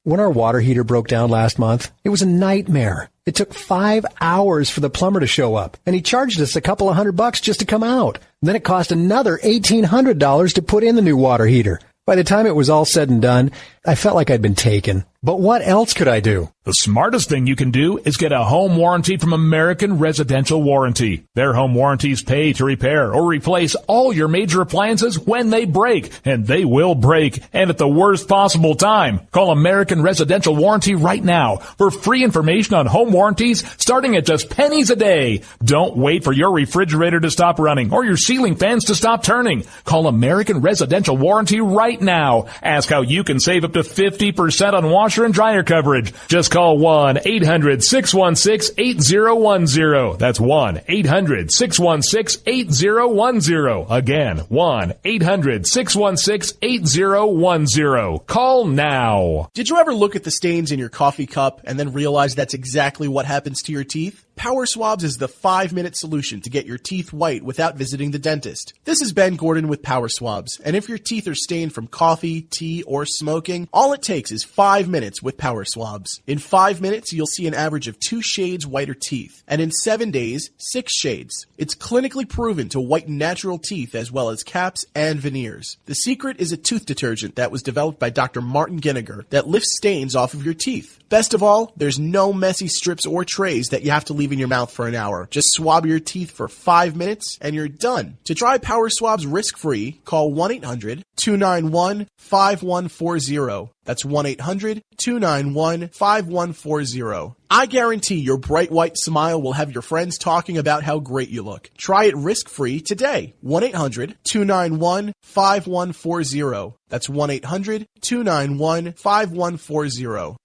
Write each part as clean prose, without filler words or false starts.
When our water heater broke down last month, it was a nightmare. It took 5 hours for the plumber to show up, and he charged us a couple of $100 just to come out. And then it cost another $1,800 to put in the new water heater. By the time it was all said and done, I felt like I'd been taken. But what else could I do? The smartest thing you can do is get a home warranty from American Residential Warranty. Their home warranties pay to repair or replace all your major appliances when they break, and they will break, and at the worst possible time. Call American Residential Warranty right now for free information on home warranties starting at just pennies a day. Don't wait for your refrigerator to stop running or your ceiling fans to stop turning. Call American Residential Warranty right now. Ask how you can save up to 50% on washer and dryer coverage. Just call 1-800-616-8010. That's 1-800-616-8010. Again, 1-800-616-8010. Call now. Did you ever look at the stains in your coffee cup and then realize that's exactly what happens to your teeth? Power Swabs is the 5-minute solution to get your teeth white without visiting the dentist. This is Ben Gordon with Power Swabs, and if your teeth are stained from coffee, tea, or smoking, all it takes is 5 minutes with Power Swabs. In 5 minutes, you'll see an average of 2 shades whiter teeth, and in 7 days, 6 shades. It's clinically proven to whiten natural teeth as well as caps and veneers. The secret is a tooth detergent that was developed by Dr. Martin Ginniger that lifts stains off of your teeth. Best of all, there's no messy strips or trays that you have to leave in your mouth for an hour. Just swab your teeth for 5 minutes and you're done. To try Power Swabs risk-free, call 1-800-291-5140. That's 1-800-291-5140. I guarantee your bright white smile will have your friends talking about how great you look. Try it risk-free today. 1-800-291-5140. That's 1-800-291-5140.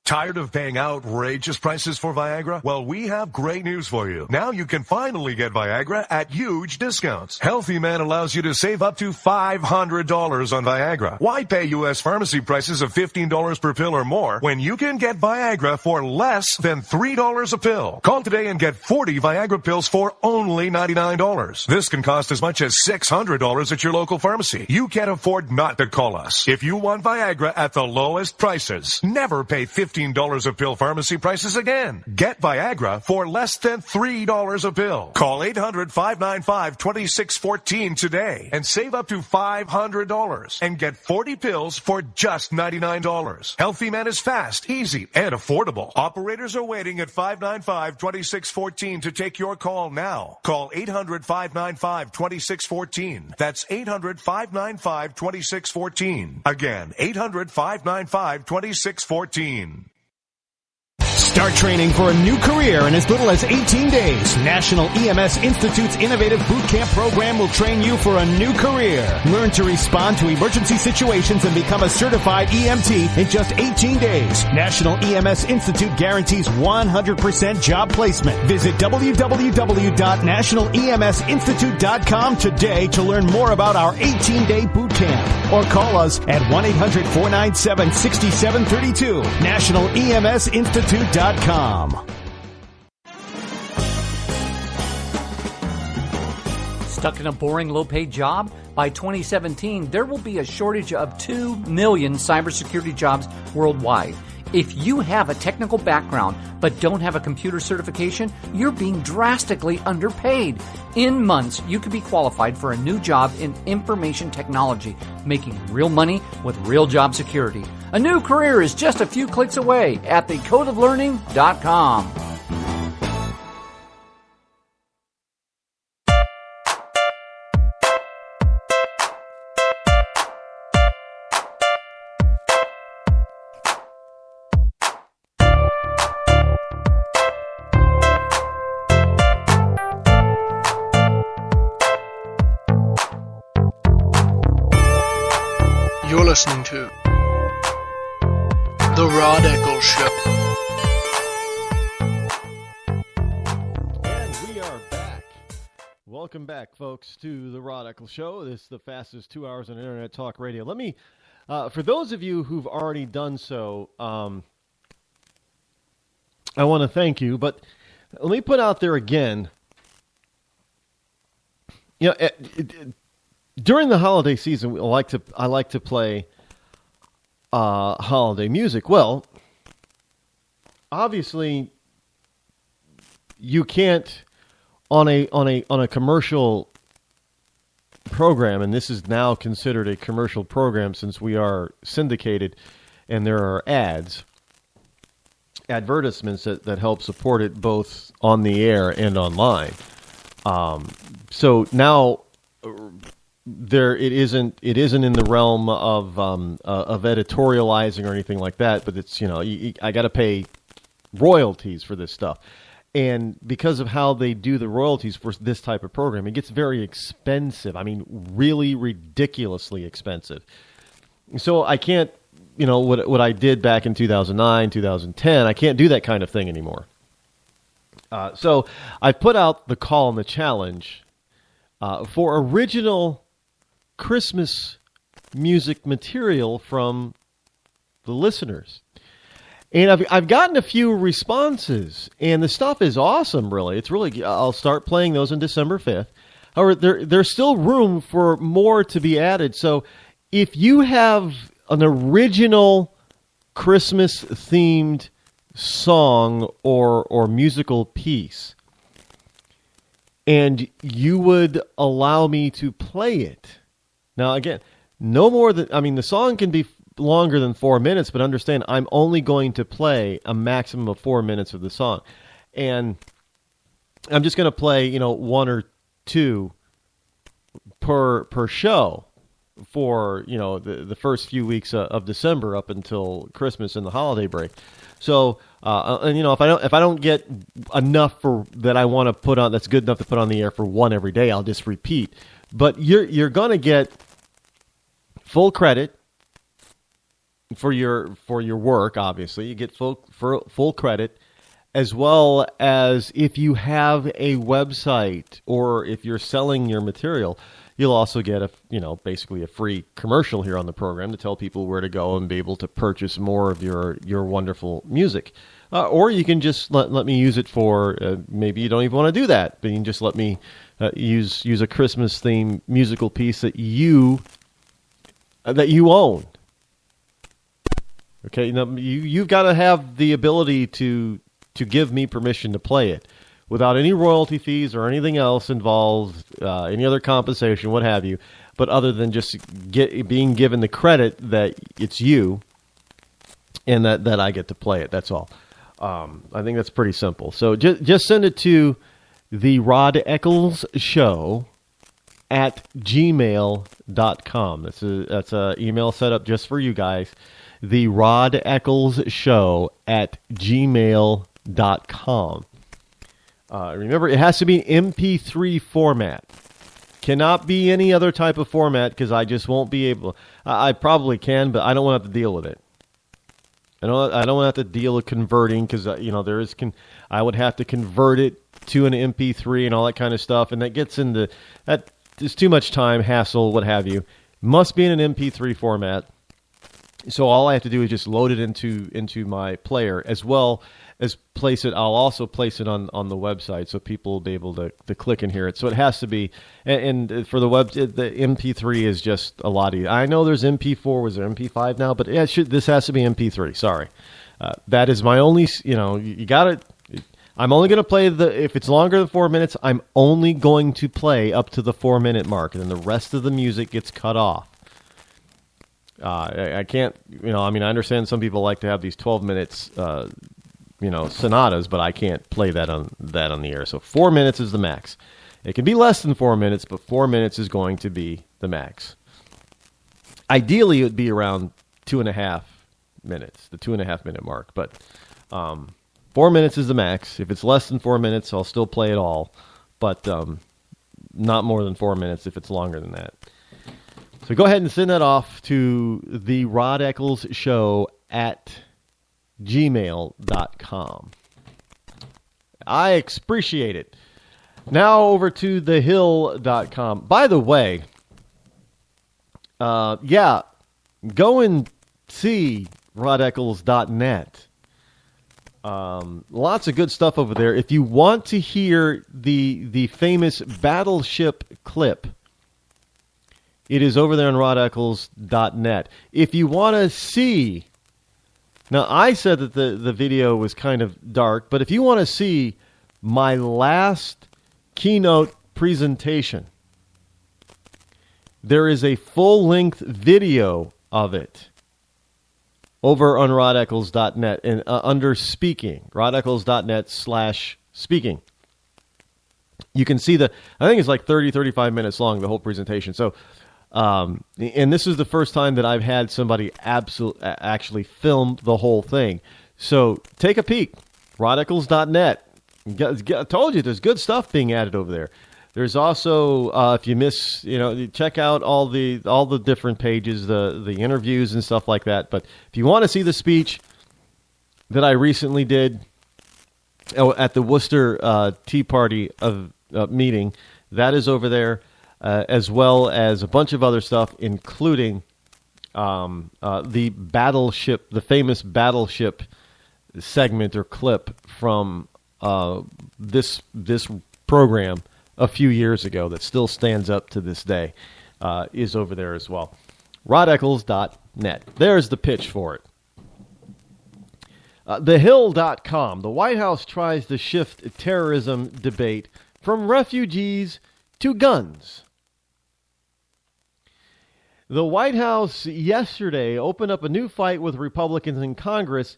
Tired of paying outrageous prices for Viagra? Well, we have great news for you. Now you can finally get Viagra at huge discounts. Healthy Man allows you to save up to $500 on Viagra. Why pay U.S. pharmacy prices of $15 per pill or more when you can get Viagra for less than $3 a pill? Call today and get 40 Viagra pills for only $99. This can cost as much as $600 at your local pharmacy. You can't afford not to call us. If you want Viagra at the lowest prices, never pay $15 a pill pharmacy prices again. Get Viagra for less than $3 a pill. Call 800-595-2614 today and save up to $500 and get 40 pills for just $99. Healthy Man is fast, easy, and affordable. Operators are waiting at 595-2614 to take your call now. Call 800-595-2614. That's 800-595-2614. Again, 800-595-2614. Start training for a new career in as little as 18 days. National EMS Institute's innovative boot camp program will train you for a new career. Learn to respond to emergency situations and become a certified EMT in just 18 days. National EMS Institute guarantees 100% job placement. Visit www.nationaleMSinstitute.com today to learn more about our 18-day boot camp. Or call us at 1-800-497-6732. NationalEMSinstitute.com. Stuck in a boring, low-paid job? By 2017, there will be a shortage of 2 million cybersecurity jobs worldwide. If you have a technical background but don't have a computer certification, you're being drastically underpaid. In months, you could be qualified for a new job in information technology, making real money with real job security. A new career is just a few clicks away at thecodeoflearning.com. You're listening to The Rod Eccles Show. And we are back. Welcome back, folks, to The Rod Eccles Show. This is the fastest 2 hours on Internet Talk Radio. Let me, for those of you who've already done so, I want to thank you, but let me put out there again, you know, during the holiday season, I like to play holiday music? Well, obviously, you can't on a commercial program, and this is now considered a commercial program since we are syndicated, and there are advertisements that help support it both on the air and online. So now it isn't in the realm of editorializing or anything like that, but it's I got to pay royalties for this stuff, and because of how they do the royalties for this type of program, it gets very expensive. I mean, really ridiculously expensive. So I can't, what I did back in 2009, 2010, I can't do that kind of thing anymore. So I put out the call and the challenge for original Christmas music material from the listeners. And I've gotten a few responses, and the stuff is awesome, really. It's really, I'll start playing those on December 5th. However, there's still room for more to be added. So if you have an original Christmas-themed song or musical piece, and you would allow me to play it. Now, again, no more than, the song can be longer than 4 minutes, but understand I'm only going to play a maximum of 4 minutes of the song. And I'm just going to play, one or two per show for, the first few weeks of December up until Christmas and the holiday break. So, if I don't get enough for that I want to put on, that's good enough to put on the air for one every day, I'll just repeat. But you're going to get full credit for your work. Obviously, you get full credit, as well as if you have a website or if you're selling your material, you'll also get basically a free commercial here on the program to tell people where to go and be able to purchase more of your wonderful music. Or you can just let me use it for, maybe you don't even want to do that, but you can just let me use a Christmas themed musical piece that you own. Okay, you've got to have the ability to give me permission to play it without any royalty fees or anything else involved, any other compensation, what have you, but other than just being given the credit that it's you and that I get to play it. That's all. I think that's pretty simple. So just send it to the Rod Eccles Show at gmail.com. That's a email set up just for you guys. The Rod Eccles Show at gmail.com. Remember, it has to be MP3 format. Cannot be any other type of format because I just won't be able. I probably can, but I don't want to have to deal with it. I don't want to have to deal with converting because I would have to convert it to an MP3 and all that kind of stuff, and that gets into that. Is too much time, hassle, what have you. Must be in an MP3 format. So all I have to do is just load it into my player, as well as place it. I'll also place it on the website so people will be able to click and hear it. So it has to be, and for the web, the MP3 is just a lot easier. I know there's MP4, was there MP5 now? But this has to be MP3. Sorry. That is my only, you got it. I'm only going to play if it's longer than 4 minutes, I'm only going to play up to the 4 minute mark, and then the rest of the music gets cut off. I can't, I understand some people like to have these 12 minutes, sonatas, but I can't play that on the air. So 4 minutes is the max. It can be less than 4 minutes, but 4 minutes is going to be the max. Ideally, it would be around 2.5 minutes, the 2.5 minute mark, but 4 minutes is the max. If it's less than 4 minutes, I'll still play it all, but not more than 4 minutes if it's longer than that. So go ahead and send that off to the Rod Eccles Show at gmail.com. I appreciate it. Now over to thehill.com. By the way, go and see rodeccles.net. Lots of good stuff over there. If you want to hear the famous Battleship clip, It is over there on rodeccles.net. If you want to see, now I said that the video was kind of dark, but if you want to see my last keynote presentation, there is a full-length video of it over on rodeccles.net and under speaking, rodeccles.net/speaking. You can see I think it's like 30, 35 minutes long, the whole presentation. So, and this is the first time that I've had somebody actually film the whole thing. So take a peek, rodeccles.net. I told you there's good stuff being added over there. There's also, if you miss, check out all the different pages, the interviews and stuff like that. But if you want to see the speech that I recently did at the Worcester Tea Party meeting, that is over there, as well as a bunch of other stuff, including the battleship, the famous battleship segment or clip from this program a few years ago that still stands up to this day, is over there as well. rodeccles.net. There's the pitch for it. TheHill.com. The White House tries to shift terrorism debate from refugees to guns. The White House yesterday opened up a new fight with Republicans in Congress,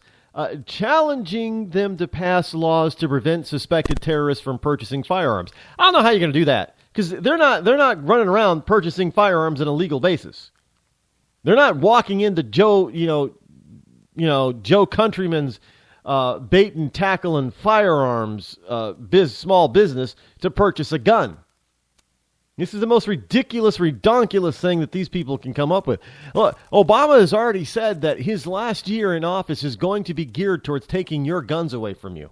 challenging them to pass laws to prevent suspected terrorists from purchasing firearms. I don't know how you're going to do that, because they're not running around purchasing firearms on a legal basis. They're not walking into Joe Countryman's bait and tackle and firearms small business to purchase a gun. This is the most ridiculous, redonkulous thing that these people can come up with. Look, Obama has already said that his last year in office is going to be geared towards taking your guns away from you.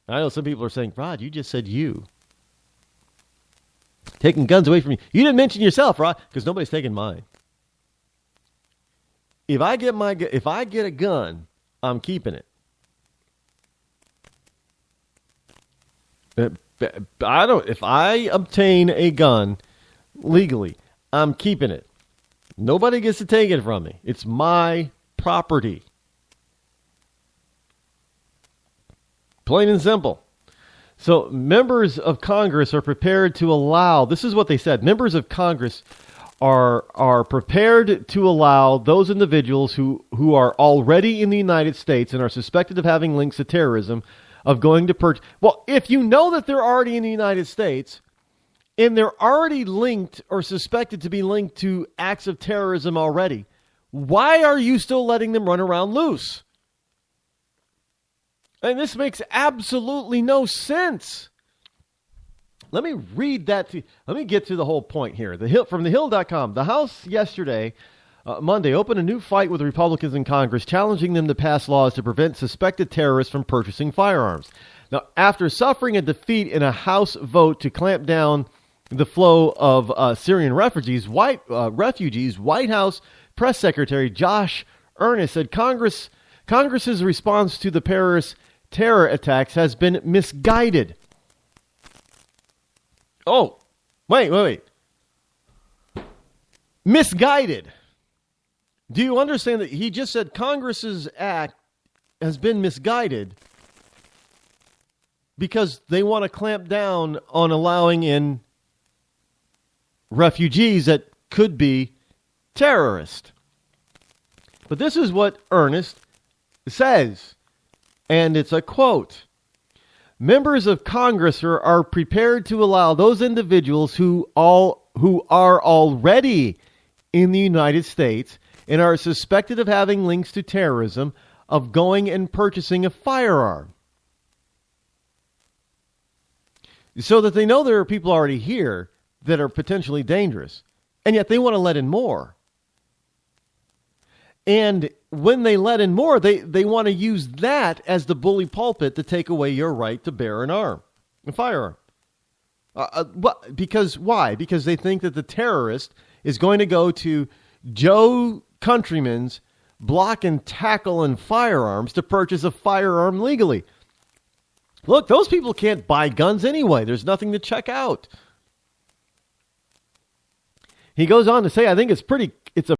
I know some people are saying, Rod, you just said you. Taking guns away from you. You didn't mention yourself, Rod, because nobody's taking mine. If I get a gun, I'm keeping it. If I obtain a gun legally, I'm keeping it. Nobody gets to take it from me. It's my property. Plain and simple. So members of Congress are prepared to allow, this is what they said, members of Congress are prepared to allow those individuals who are already in the United States and are suspected of having links to terrorism of going to purchase. Well, if you know that they're already in the United States and they're already linked or suspected to be linked to acts of terrorism already, why are you still letting them run around loose? And this makes absolutely no sense. Let me read that to you. Let me get to the whole point here. From thehill.com. The House yesterday, Monday, opened a new fight with Republicans in Congress, challenging them to pass laws to prevent suspected terrorists from purchasing firearms. Now, after suffering a defeat in a House vote to clamp down the flow of Syrian refugees, White House Press Secretary Josh Earnest said Congress's response to the Paris terror attacks has been misguided. Oh, wait. Misguided. Do you understand that he just said Congress's act has been misguided because they want to clamp down on allowing in refugees that could be terrorists? But this is what Earnest says, and it's a quote. Members of Congress are prepared to allow those individuals who are already in the United States and are suspected of having links to terrorism of going and purchasing a firearm. So that they know there are people already here that are potentially dangerous, and yet they want to let in more. And when they let in more, they want to use that as the bully pulpit to take away your right to bear a firearm. Because why? Because they think that the terrorist is going to go to Joe Countryman's block and tackle and firearms to purchase a firearm legally. Look, those people can't buy guns anyway. There's nothing to check out. He goes on to say, I think it's a